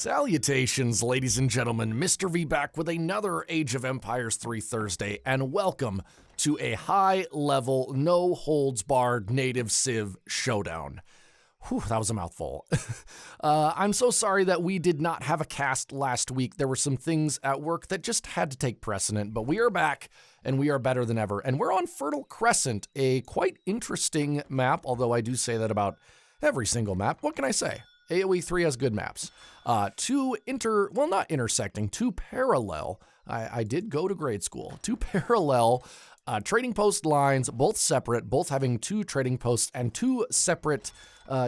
Salutations, ladies and gentlemen. Mr. V back with another Age of Empires 3 Thursday, and welcome to a high-level, no-holds-barred native Civ showdown. Whew, that was a mouthful. I'm so sorry that we did not have a cast last week. There were some things at work that just had to take precedent, but we are back, and we are better than ever. And we're on Fertile Crescent, a quite interesting map, although I do say that about every single map. What can I say? AOE3 has good maps. Two parallel, I did go to grade school, two parallel trading post lines, both separate, both having two trading posts and two separate,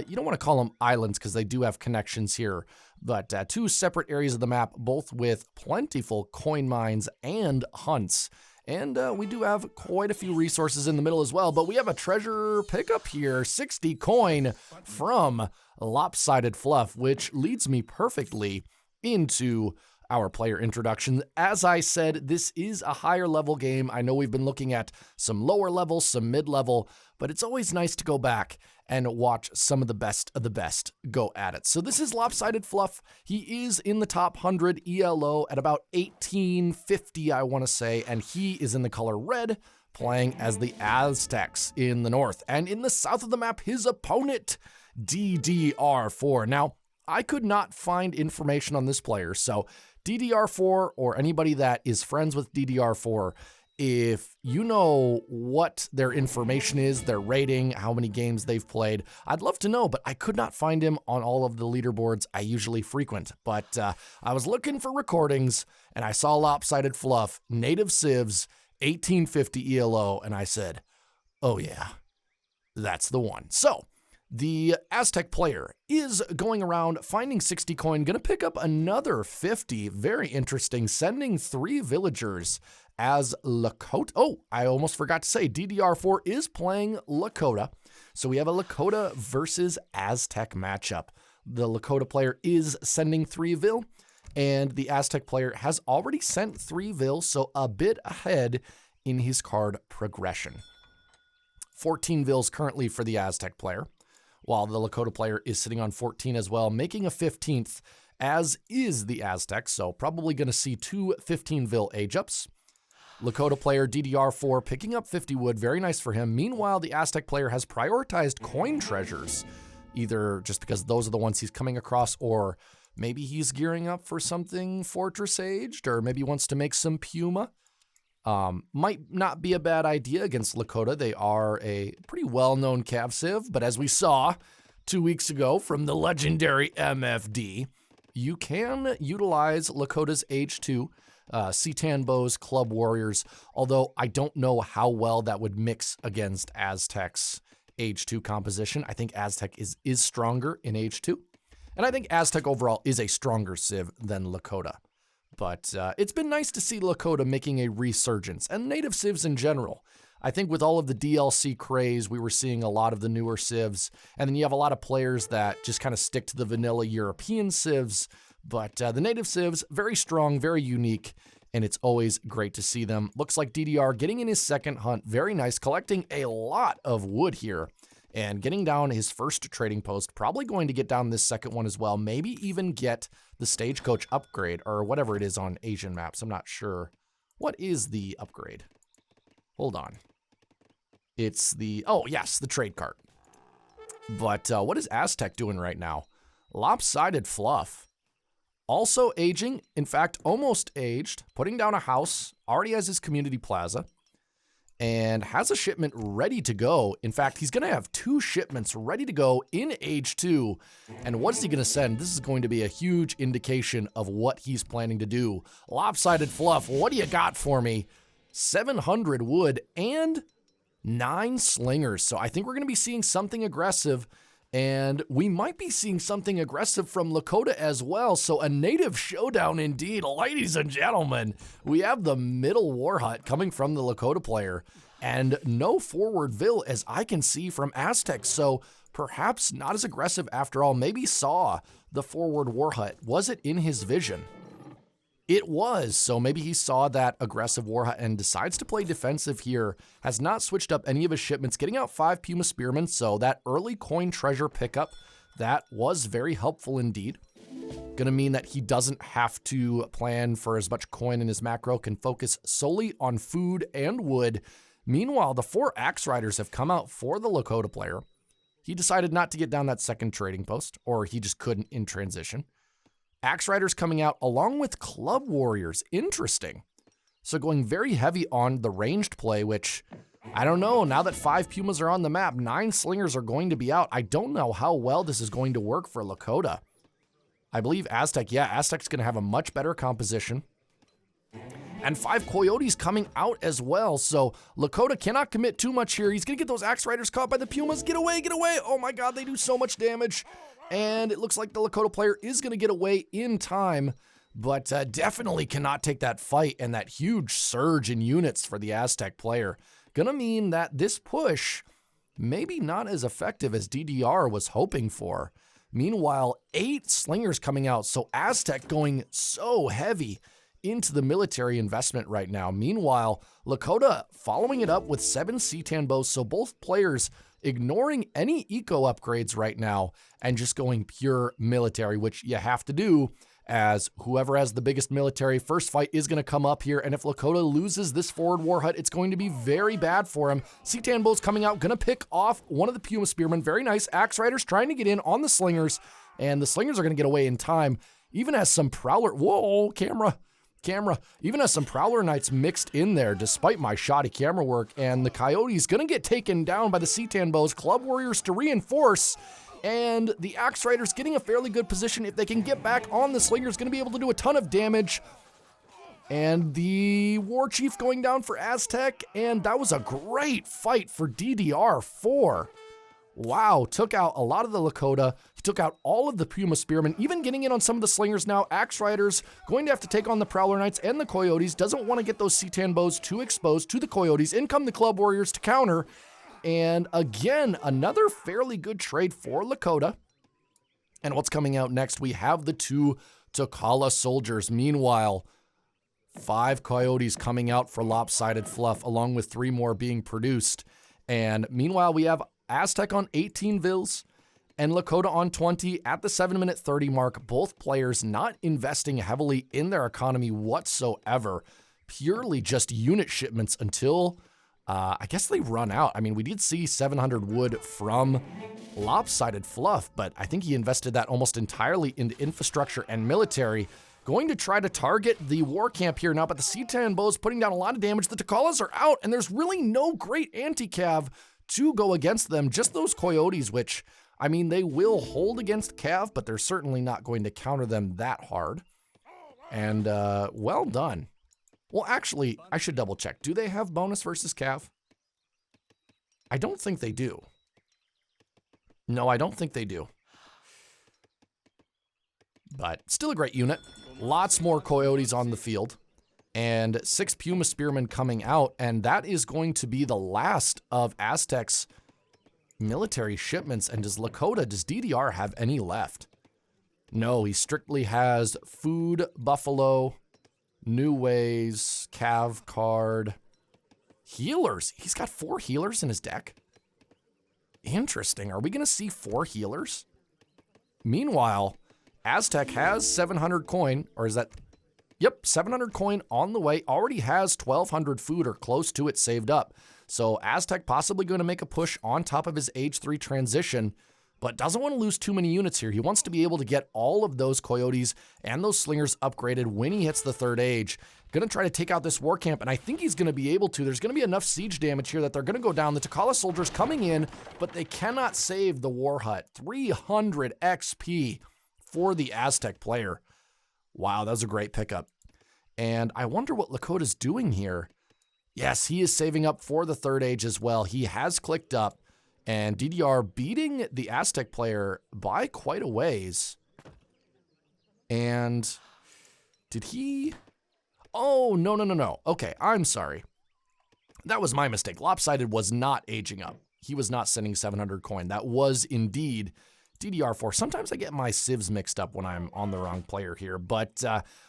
you don't want to call them islands because they do have connections here, but two separate areas of the map, both with plentiful coin mines and hunts. And we do have quite a few resources in the middle as well, but we have a treasure pickup here, 60 coin from LopsidedFluff, which leads me perfectly into our player introduction. As I said, this is a higher level game. I know we've been looking at some lower level, some mid level, but it's always nice to go back and watch some of the best go at it. So this is LopsidedFluff. He is in the top 100 ELO at about 1850, I want to say, and he is in the color red, playing as the Aztecs in the north. And in the south of the map, his opponent, DDR4. Now, I could not find information on this player, so DDR4 or anybody that is friends with DDR4, if you know what their information is, their rating, how many games they've played, I'd love to know, but I could not find him on all of the leaderboards I usually frequent. But I was looking for recordings, and I saw LopsidedFluff, native Civs, 1850 ELO, and I said, oh yeah, that's the one. So, the Aztec player is going around finding 60 coin, going to pick up another 50. Very interesting. Sending 3 villagers as Lakota. Oh, I almost forgot to say DDR4 is playing Lakota. So we have a Lakota versus Aztec matchup. The Lakota player is sending 3 vil, and the Aztec player has already sent 3 vil, so a bit ahead in his card progression. 14 vils currently for the Aztec player, while the Lakota player is sitting on 14 as well, making a 15th, as is the Aztecs, so probably going to see 2 15 vil age-ups. Lakota player DDR4 picking up 50 wood, very nice for him. Meanwhile, the Aztec player has prioritized coin treasures, either just because those are the ones he's coming across, or maybe he's gearing up for something Fortress Aged, or maybe wants to make some Puma. Might not be a bad idea against Lakota. They are a pretty well-known Cav Civ, but as we saw 2 weeks ago from the legendary MFD, you can utilize Lakota's H2, Citan Bows, Club Warriors, although I don't know how well that would mix against Aztec's H2 composition. I think Aztec is stronger in H2, and I think Aztec overall is a stronger Civ than Lakota. But it's been nice to see Lakota making a resurgence, and native Civs in general. I think with all of the DLC craze, we were seeing a lot of the newer Civs, and then you have a lot of players that just kind of stick to the vanilla European Civs, but the native Civs, very strong, very unique, and it's always great to see them. Looks like DDR getting in his second hunt, very nice, collecting a lot of wood here, and getting down his first trading post, probably going to get down this second one as well, maybe even get the stagecoach upgrade, or whatever it is on Asian maps. I'm not sure. What is the upgrade? Hold on. It's the, oh yes, the trade cart. But what is Aztec doing right now? LopsidedFluff. Also aging, in fact, almost aged, putting down a house, already has his community plaza, and has a shipment ready to go. In fact, he's going to have 2 shipments ready to go in Age 2. And what is he going to send? This is going to be a huge indication of what he's planning to do. LopsidedFluff, what do you got for me? 700 wood and 9 slingers. So I think we're going to be seeing something aggressive, and we might be seeing something aggressive from Lakota as well. So a native showdown indeed. Ladies and gentlemen, we have the middle war hut coming from the Lakota player, and no forward vil as I can see from Aztec. So perhaps not as aggressive after all. Maybe saw the forward war hut. Was it in his vision? It was, so maybe he saw that aggressive war hut and decides to play defensive here. Has not switched up any of his shipments, getting out 5 Puma Spearmen, so that early coin treasure pickup, that was very helpful indeed. Gonna mean that he doesn't have to plan for as much coin in his macro, can focus solely on food and wood. Meanwhile, the 4 Axe Riders have come out for the Lakota player. He decided not to get down that second trading post, or he just couldn't in transition. Axe Riders coming out along with Club Warriors. Interesting. So going very heavy on the ranged play, which, I don't know, now that 5 Pumas are on the map, 9 Slingers are going to be out. I don't know how well this is going to work for Lakota. I believe Aztec, yeah, Aztec's going to have a much better composition. And 5 Coyotes coming out as well, so Lakota cannot commit too much here. He's going to get those Axe Riders caught by the Pumas. Get away, get away! Oh my god, they do so much damage. And it looks like the Lakota player is going to get away in time, but definitely cannot take that fight and that huge surge in units for the Aztec player. Gonna mean that this push maybe not as effective as DDR was hoping for. Meanwhile, 8 Slingers coming out, so Aztec going so heavy into the military investment right now. Meanwhile, Lakota following it up with 7 C-Tan bows, so both players ignoring any eco upgrades right now and just going pure military, which you have to do, as whoever has the biggest military first fight is going to come up here, and if Lakota loses this forward war hut, it's going to be very bad for him. C-Tan bows coming out, going to pick off one of the Puma Spearmen. Very nice. Axe Riders trying to get in on the Slingers, and the Slingers are going to get away in time. Even has some Prowler... Whoa, camera. Even has some Prowler Knights mixed in there, despite my shoddy camera work, and the Coyotes going to get taken down by the C-Tan bows. Club Warriors to reinforce, and the Axe Riders getting a fairly good position. If they can get back on the Slingers, going to be able to do a ton of damage. And the War Chief going down for Aztec, and that was a great fight for DDR4. Wow, took out a lot of the Lakota. He took out all of the Puma Spearmen, even getting in on some of the Slingers now. Axe Riders going to have to take on the Prowler Knights and the Coyotes. Doesn't want to get those C-Tan bows too exposed to the Coyotes. In come the Club Warriors to counter. And again, another fairly good trade for Lakota. And what's coming out next? We have the 2 Takala soldiers. Meanwhile, 5 Coyotes coming out for LopsidedFluff, along with 3 more being produced. And meanwhile, we have Aztec on 18 Vils and Lakota on 20 at the 7-minute 30 mark. Both players not investing heavily in their economy whatsoever. Purely just unit shipments until, I guess they run out. I mean, we did see 700 wood from LopsidedFluff, but I think he invested that almost entirely into infrastructure and military. Going to try to target the war camp here now, but the C-Tan bows putting down a lot of damage. The Takalas are out, and there's really no great anti-cav to go against them. Just those Coyotes, which, I mean, they will hold against Cav, but they're certainly not going to counter them that hard. And, well done. Well, actually, I should double check. Do they have bonus versus Cav? I don't think they do. No, I don't think they do. But still a great unit. Lots more Coyotes on the field. And 6 Puma Spearmen coming out, and that is going to be the last of Aztec's military shipments. And does DDR have any left? No, he strictly has food, buffalo, new ways, Cav card, healers. He's got 4 healers in his deck. Interesting. Are we going to see 4 healers? Meanwhile, Aztec has 700 coin, or is that... Yep, 700 coin on the way, already has 1,200 food or close to it saved up. So Aztec possibly going to make a push on top of his Age 3 transition, but doesn't want to lose too many units here. He wants to be able to get all of those Coyotes and those Slingers upgraded when he hits the 3rd age. Going to try to take out this war camp, and I think he's going to be able to. There's going to be enough siege damage here that they're going to go down. The Takala soldiers coming in, but they cannot save the war hut. 300 XP for the Aztec player. Wow, that was a great pickup. And I wonder what Lakota's doing here. Yes, he is saving up for the 3rd age as well. He has clicked up, and DDR beating the Aztec player by quite a ways. And did he... Oh, no. Okay, I'm sorry. That was my mistake. Lopsided was not aging up. He was not sending 700 coin. That was indeed DDR4. Sometimes I get my civs mixed up when I'm on the wrong player here, but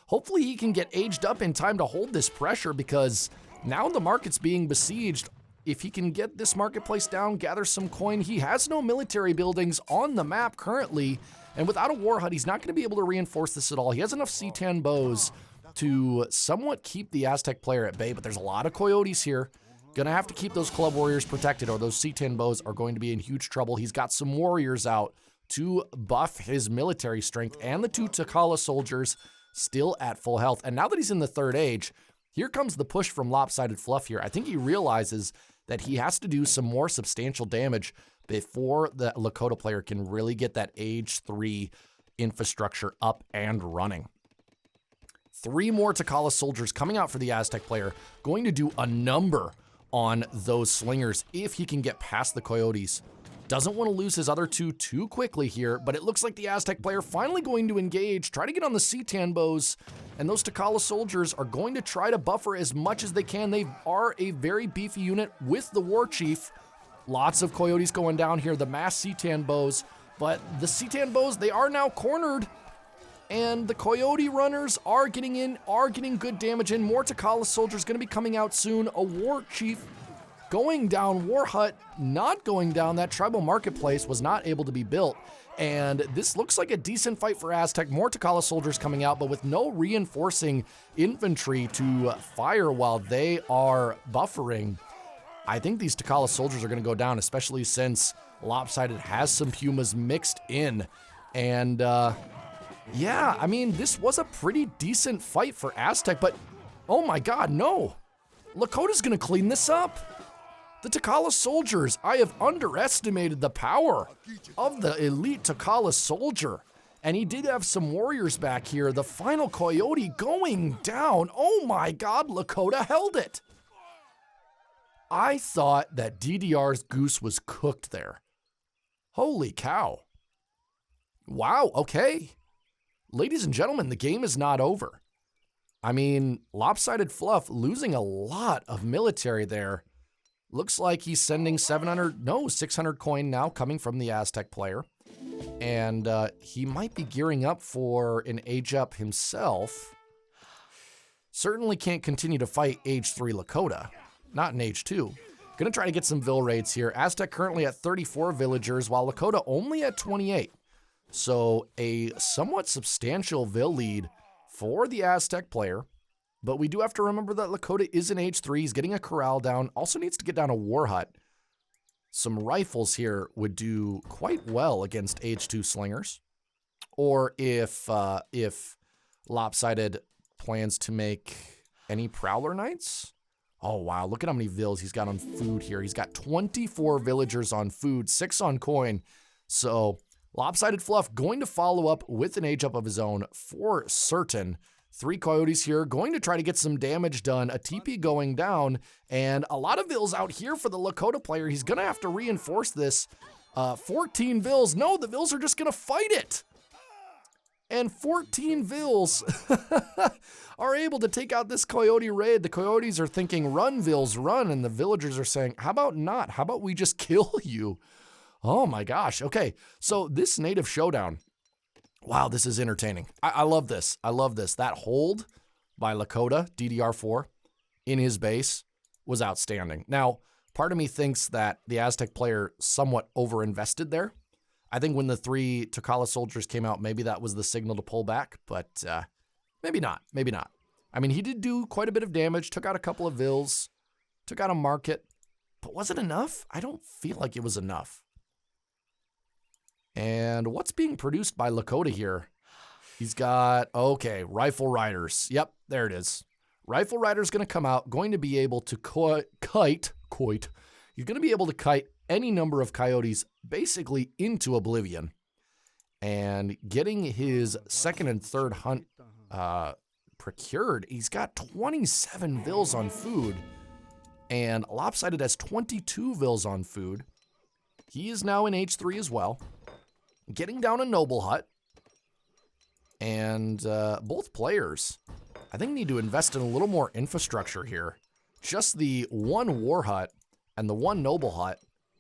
hopefully he can get aged up in time to hold this pressure, because now the market's being besieged if he can get this marketplace down, gather some coin, he has no military buildings on the map currently, and without a war hut, he's not going to be able to reinforce this at all. He has enough C10 bows to somewhat keep the Aztec player at bay, but there's a lot of coyotes here. Gonna have to keep those club warriors protected, or those C10 bows are going to be in huge trouble. He's got some warriors out to buff his military strength, and the 2 T'Challa soldiers still at full health. And now that he's in the 3rd age, here comes the push from LopsidedFluff here. I think he realizes that he has to do some more substantial damage before the Lakota player can really get that age 3 infrastructure up and running. 3 more T'Challa soldiers coming out for the Aztec player, going to do a number on those slingers if he can get past the coyotes. Doesn't want to lose his other 2 too quickly here, but it looks like the Aztec player finally going to engage, try to get on the C10 bows, and those T'Challa soldiers are going to try to buffer as much as they can. They are a very beefy unit with the war chief. Lots of coyotes going down here, the mass C10 bows, but the C10 bows, they are now cornered, and the coyote runners are getting in, are getting good damage in. More T'Challa soldiers going to be coming out soon. A war chief going down, war hut not going down. That tribal marketplace was not able to be built, and this looks like a decent fight for Aztec. More T'Challa soldiers coming out, but with no reinforcing infantry to fire while they are buffering. I think these T'Challa soldiers are going to go down, especially since Lopsided has some Pumas mixed in. And yeah, I mean, this was a pretty decent fight for Aztec, but oh my god, no. Lakota's going to clean this up. The T'Challa soldiers, I have underestimated the power of the elite T'Challa soldier. And he did have some warriors back here. The final coyote going down. Oh my god, Lakota held it. I thought that DDR's goose was cooked there. Holy cow. Wow, okay. Ladies and gentlemen, the game is not over. I mean, LopsidedFluff losing a lot of military there. Looks like he's sending 600 coin now coming from the Aztec player. And he might be gearing up for an age up himself. Certainly can't continue to fight age 3 Lakota. Not in age 2. Gonna try to get some vill raids here. Aztec currently at 34 villagers, while Lakota only at 28. So a somewhat substantial vill lead for the Aztec player. But we do have to remember that Lakota is in age 3. He's getting a corral down. Also needs to get down a war hut. Some rifles here would do quite well against age 2 slingers. Or if Lopsided plans to make any Prowler Knights. Oh, wow. Look at how many vills he's got on food here. He's got 24 villagers on food, 6 on coin. So LopsidedFluff going to follow up with an age up of his own for certain. 3 coyotes here, going to try to get some damage done. A TP going down, and a lot of vills out here for the Lakota player. He's going to have to reinforce this. 14 vills. No, the vills are just going to fight it. And 14 vills are able to take out this coyote raid. The coyotes are thinking, run, vills, run. And the villagers are saying, how about not? How about we just kill you? Oh my gosh. Okay, so this native showdown. Wow, this is entertaining. I love this. I love this. That hold by Lakota, DDR4, in his base was outstanding. Now, part of me thinks that the Aztec player somewhat overinvested there. I think when the 3 T'Challa soldiers came out, maybe that was the signal to pull back, but maybe not. Maybe not. I mean, he did do quite a bit of damage, took out a couple of vills, took out a market, but was it enough? I don't feel like it was enough. And what's being produced by Lakota here? He's got, okay, Rifle Riders. Yep, there it is. Rifle Rider's going to come out, going to be able to kite. He's going to be able to kite any number of coyotes basically into oblivion. And getting his 2nd and 3rd hunt procured, he's got 27 vills on food. And Lopsided has 22 vills on food. He is now in H3 as well. Getting down a noble hut. And both players, I think, need to invest in a little more infrastructure here. Just the 1 war hut and the 1 noble hut.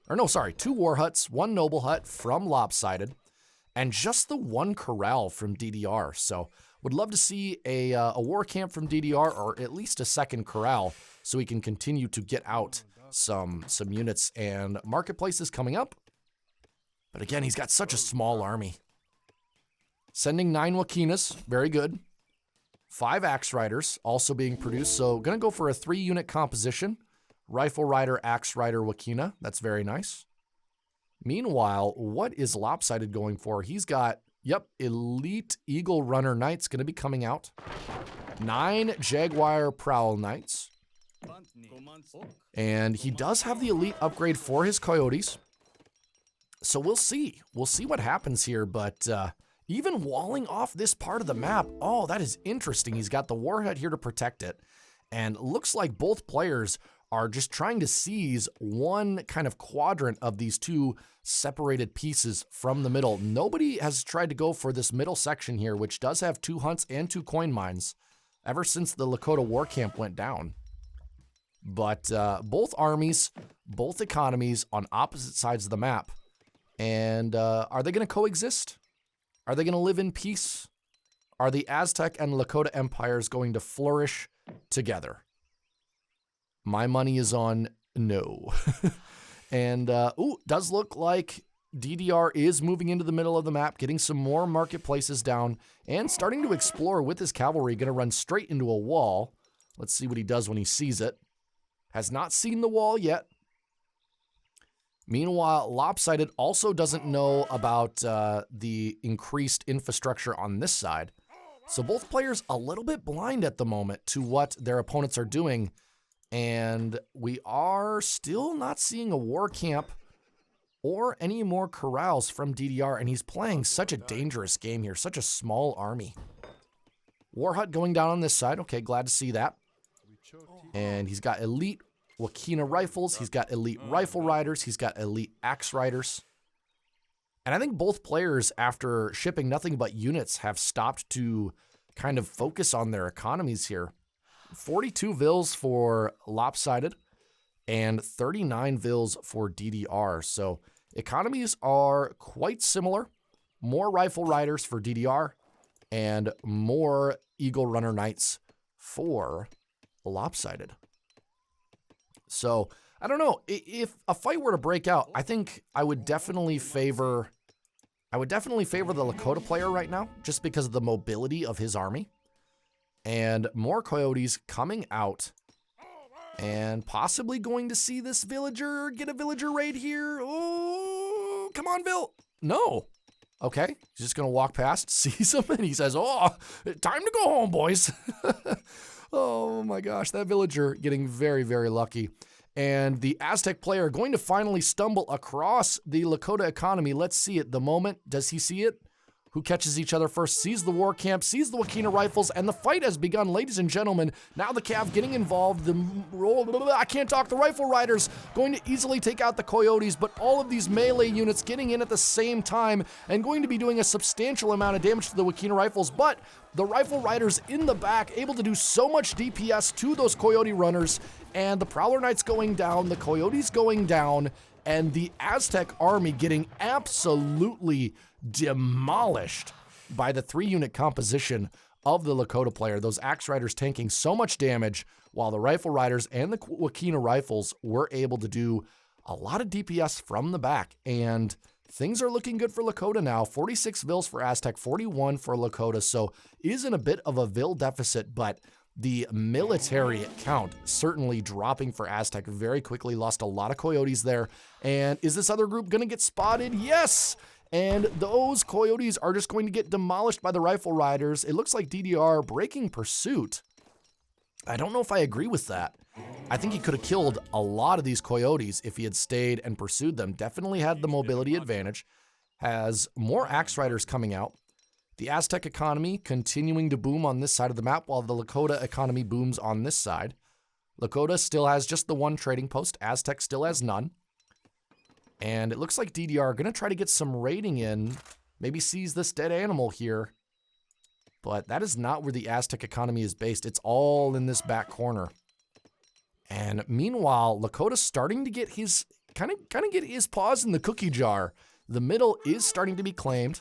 Or no, sorry, 2 war huts, 1 noble hut from Lopsided. And just the 1 corral from DDR. So would love to see a war camp from DDR, or at least a 2nd corral, so we can continue to get out some units and marketplaces coming up. But again, he's got such a small army. Sending 9 Wakinas, very good. 5 Axe Riders also being produced, so gonna go for a 3-unit composition. Rifle Rider, Axe Rider, Wakina, that's very nice. Meanwhile, what is Lopsided going for? He's got, yep, Elite Eagle Runner Knights gonna be coming out. 9 Jaguar Prowl Knights. And he does have the elite upgrade for his coyotes. So we'll see. We'll see what happens here, but even walling off this part of the map, oh, that is interesting. He's got the warhead here to protect it. And looks like both players are just trying to seize one kind of quadrant of these 2 separated pieces from the middle. Nobody has tried to go for this middle section here, which does have 2 hunts and 2 coin mines ever since the Lakota war camp went down. But both armies, both economies on opposite sides of the map. And are they going to coexist? Are they going to live in peace? Are the Aztec and Lakota empires going to flourish together? My money is on no. And, ooh, does look like DDR is moving into the middle of the map, getting some more marketplaces down, and starting to explore with his cavalry. Going to run straight into a wall. Let's see what he does when he sees it. Has not seen the wall yet. Meanwhile, Lopsided also doesn't know about the increased infrastructure on this side. So both players a little bit blind at the moment to what their opponents are doing. And we are still not seeing a war camp or any more corrals from DDR. And he's playing such a dangerous game here, such a small army. War hut going down on this side. Okay, glad to see that. And he's got elite Wakina rifles. He's got elite rifle riders. He's got elite axe riders. And I think both players, after shipping nothing but units, have stopped to kind of focus on their economies here. 42 Vils for Lopsided and 39 Vils for DDR. So economies are quite similar. More rifle riders for DDR and more Eagle Runner Knights for Lopsided. So, I don't know. If a fight were to break out, I think I would definitely favor the Lakota player right now, just because of the mobility of his army. And more coyotes coming out and possibly going to see this villager get a villager raid here. Oh, come on, Bill. No. Okay, he's just going to walk past, sees him, and he says, oh, time to go home, boys. Oh my gosh, that villager getting very, very lucky. And the Aztec player going to finally stumble across the Lakota economy. Let's see it. The moment, does he see it? Who catches each other first, sees the war camp, sees the Wakina rifles, and the fight has begun, ladies and gentlemen. Now the Cav getting involved. I can't talk. The rifle riders going to easily take out the coyotes, but all of these melee units getting in at the same time and going to be doing a substantial amount of damage to the Wakina rifles, but the rifle riders in the back able to do so much DPS to those coyote runners, and the Prowler Knights going down, the coyotes going down, and the Aztec army getting absolutely demolished by the 3-unit composition of the Lakota player. Those Axe Riders tanking so much damage, while the Rifle Riders and the Wakina Rifles were able to do a lot of DPS from the back. And things are looking good for Lakota now. 46 Vils for Aztec, 41 for Lakota. So is in a bit of a Vil deficit, but the military count certainly dropping for Aztec very quickly. Lost a lot of coyotes there. And is this other group going to get spotted? Yes! And those coyotes are just going to get demolished by the Rifle Riders. It looks like DDR breaking pursuit. I don't know if I agree with that. I think he could have killed a lot of these coyotes if he had stayed and pursued them. Definitely had the mobility advantage. Has more Axe Riders coming out. The Aztec economy continuing to boom on this side of the map, while the Lakota economy booms on this side. Lakota still has just the 1 trading post. Aztec still has none. And it looks like DDR are going to try to get some raiding in. Maybe seize this dead animal here. But that is not where the Aztec economy is based. It's all in this back corner. And meanwhile, Lakota's starting to get his, kind of get his paws in the cookie jar. The middle is starting to be claimed.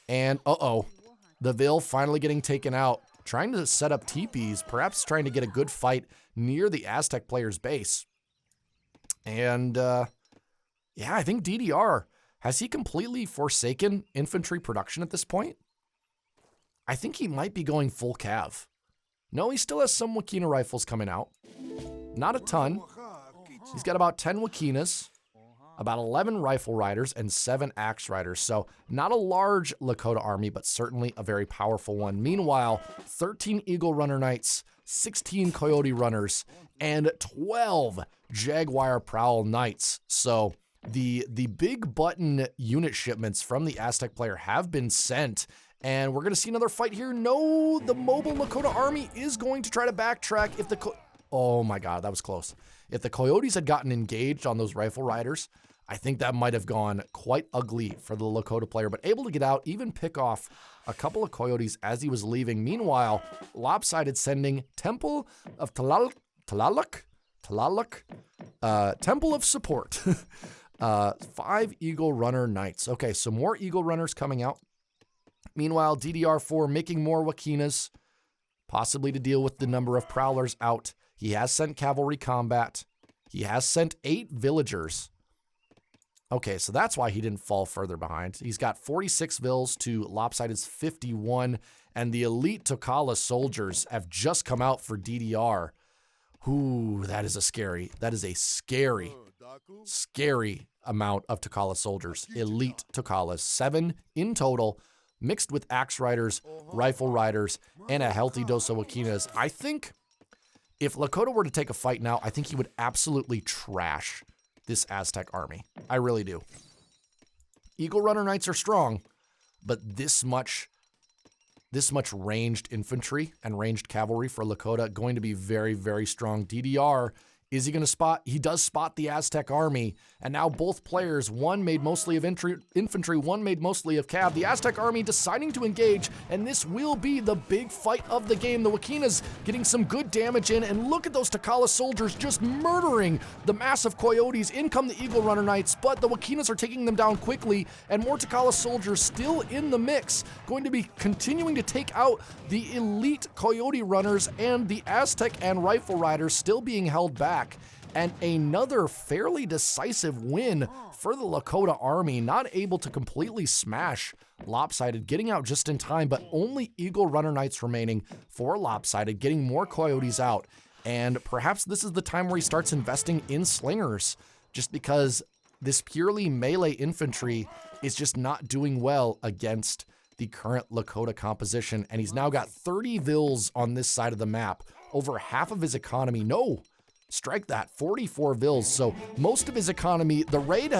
And the Vil finally getting taken out. Trying to set up teepees, perhaps trying to get a good fight near the Aztec player's base. And, yeah, I think DDR, has he completely forsaken infantry production at this point? I think he might be going full cav. No, he still has some Wakina rifles coming out. Not a ton. He's got about 10 Wakinas, about 11 rifle riders, and 7 axe riders. So not a large Lakota army, but certainly a very powerful one. Meanwhile, 13 Eagle Runner Knights, 16 Coyote Runners, and 12 Jaguar Prowl Knights. So the big button unit shipments from the Aztec player have been sent. And we're going to see another fight here. No, the mobile Lakota army is going to try to backtrack if the... Oh my God, that was close. If the Coyotes had gotten engaged on those rifle riders, I think that might have gone quite ugly for the Lakota player, but able to get out, even pick off a couple of Coyotes as he was leaving. Meanwhile, Lopsided sending Temple of Temple of Support. 5 Eagle Runner Knights. Okay, so more Eagle Runners coming out. Meanwhile, DDR4 making more Wakinas, possibly to deal with the number of Prowlers out. He has sent cavalry combat. He has sent 8 villagers. Okay, so that's why he didn't fall further behind. He's got 46 vills to Lopsided's 51, and the elite Tokala soldiers have just come out for DDR. Ooh, that is a scary amount of Tokala soldiers. Elite Tokalas, 7 in total, mixed with axe riders, rifle riders, and a healthy dose of Wakinas. I think if Lakota were to take a fight now, I think he would absolutely trash this Aztec army. I really do. Eagle Runner Knights are strong, but this much ranged infantry and ranged cavalry for Lakota going to be very, very strong. DDR, is he going to spot? He does spot the Aztec army, and now both players, one made mostly of infantry, one made mostly of cav. The Aztec army deciding to engage, and this will be the big fight of the game. The Wakinas getting some good damage in, and look at those Tokala soldiers just murdering the massive Coyotes. In come the Eagle Runner Knights, but the Wakinas are taking them down quickly, and more Tokala soldiers still in the mix, going to be continuing to take out the elite Coyote Runners, and the Aztec and Rifle Riders still being held back. And another fairly decisive win for the Lakota army, not able to completely smash Lopsided, getting out just in time, but only Eagle Runner Knights remaining for Lopsided, getting more Coyotes out. And perhaps this is the time where he starts investing in slingers, just because this purely melee infantry is just not doing well against the current Lakota composition. And he's now got 30 vills on this side of the map, over half of his economy. No, strike that, 44 vills. So most of his economy, the raid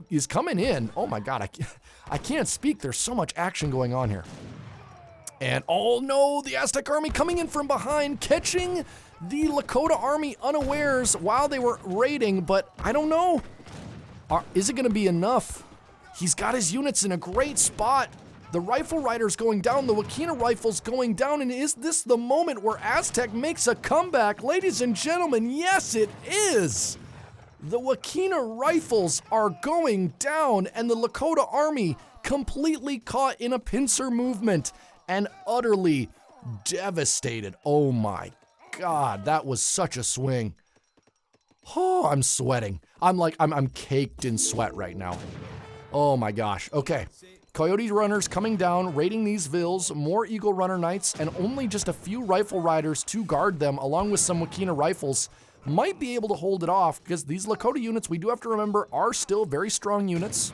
is coming in. Oh my God, I can't speak. There's so much action going on here. And oh no, the Aztec army coming in from behind, catching the Lakota army unawares while they were raiding, but I don't know. Is it gonna be enough? He's got his units in a great spot. The rifle riders going down, the Wakina rifles going down, and is this the moment where Aztec makes a comeback? Ladies and gentlemen, yes it is! The Wakina rifles are going down, and the Lakota army completely caught in a pincer movement and utterly devastated. Oh my God, that was such a swing. Oh, I'm sweating. I'm caked in sweat right now. Oh my gosh, okay. Coyote Runners coming down, raiding these vills, more Eagle Runner Knights, and only just a few Rifle Riders to guard them, along with some Wakina rifles, might be able to hold it off, because these Lakota units, we do have to remember, are still very strong units.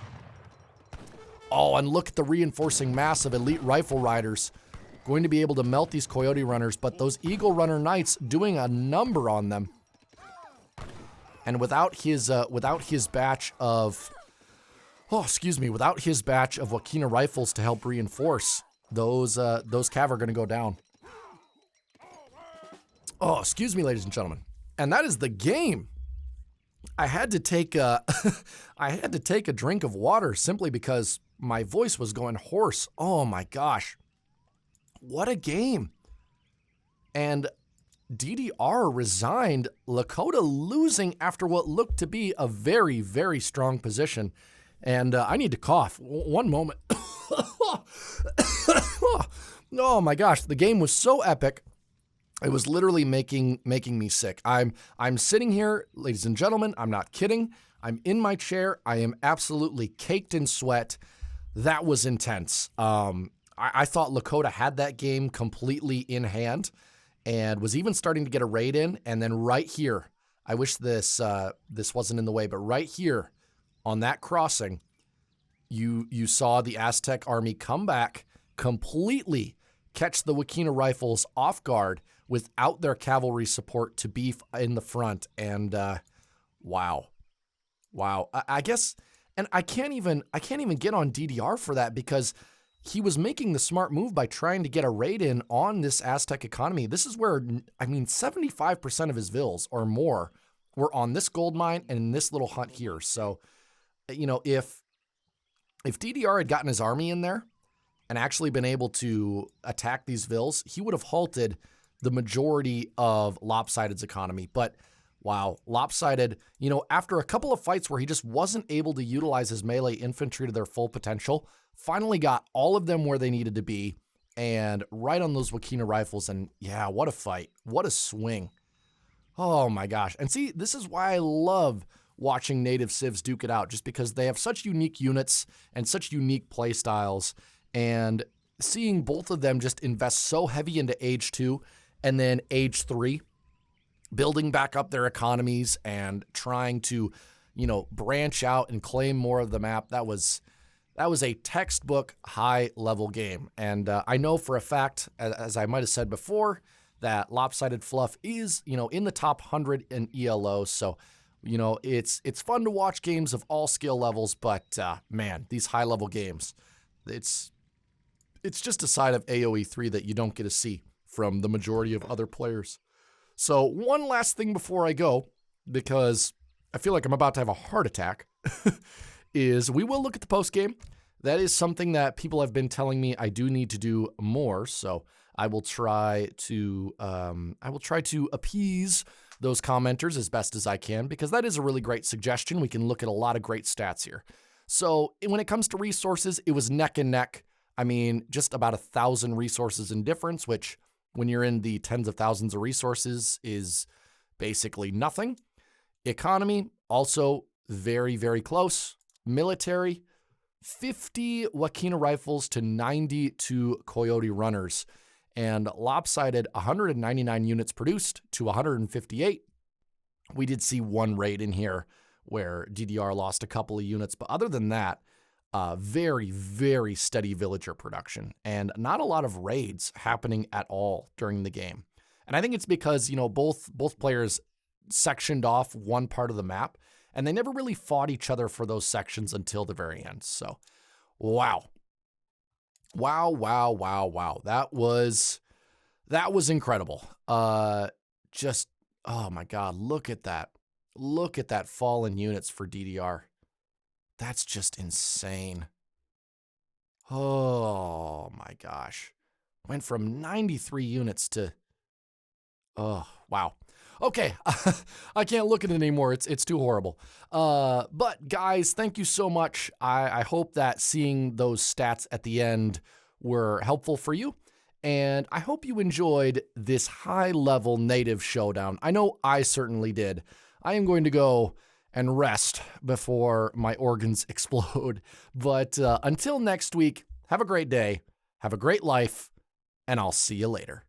Oh, and look at the reinforcing mass of elite Rifle Riders. Going to be able to melt these Coyote Runners, but those Eagle Runner Knights doing a number on them. And without his batch of... without his batch of Wakina rifles to help reinforce, those cav are going to go down. Oh, excuse me, ladies and gentlemen. And that is the game. I had to take a drink of water simply because my voice was going hoarse. Oh my gosh. What a game. And DDR resigned, Lakota losing after what looked to be a very, very strong position. And I need to cough. One moment. Oh my gosh, the game was so epic. It was literally making me sick. I'm sitting here, ladies and gentlemen, I'm not kidding. I'm in my chair. I am absolutely caked in sweat. That was intense. I thought Lakota had that game completely in hand and was even starting to get a raid in. And then right here, I wish this wasn't in the way, but right here on that crossing, you saw the Aztec army come back, completely catch the Wakina rifles off guard without their cavalry support to be in the front. And wow. I guess, and I can't even get on DDR for that because he was making the smart move by trying to get a raid in on this Aztec economy. This is where, 75% of his vills or more were on this gold mine and in this little hunt here. So, if DDR had gotten his army in there and actually been able to attack these vills, he would have halted the majority of Lopsided's economy. But wow, Lopsided, after a couple of fights where he just wasn't able to utilize his melee infantry to their full potential, finally got all of them where they needed to be and right on those Wakina rifles. And yeah, what a fight. What a swing. Oh my gosh. And see, this is why I love watching native civs duke it out, just because they have such unique units and such unique play styles. And seeing both of them just invest so heavy into Age 2 and then Age 3, building back up their economies and trying to, branch out and claim more of the map. That was a textbook high-level game. And I know for a fact, as I might have said before, that LopsidedFluff is, in the top 100 in ELO. So, it's fun to watch games of all skill levels, but man, these high-level games, it's just a side of AOE3 that you don't get to see from the majority of other players. So one last thing before I go, because I feel like I'm about to have a heart attack, is we will look at the post game. That is something that people have been telling me I do need to do more. So I will try to appease those commenters as best as I can, because that is a really great suggestion. We can look at a lot of great stats here. So when it comes to resources, it was neck and neck. Just about 1,000 resources in difference, which when you're in the tens of thousands of resources is basically nothing. Economy, also very, very close. Military, 50 Wakina rifles to 92 Coyote runners. And Lopsided, 199 units produced to 158. We did see one raid in here where DDR lost a couple of units, but other than that, very, very steady villager production and not a lot of raids happening at all during the game. And I think it's because, both players sectioned off one part of the map and they never really fought each other for those sections until the very end. So, wow. That was incredible. Oh my God, look at that. Look at that fall in units for DDR. That's just insane. Oh my gosh. Went from 93 units to, oh, wow. Okay, I can't look at it anymore. It's too horrible. But guys, thank you so much. I hope that seeing those stats at the end were helpful for you. And I hope you enjoyed this high-level native showdown. I know I certainly did. I am going to go and rest before my organs explode. But until next week, have a great day, have a great life, and I'll see you later.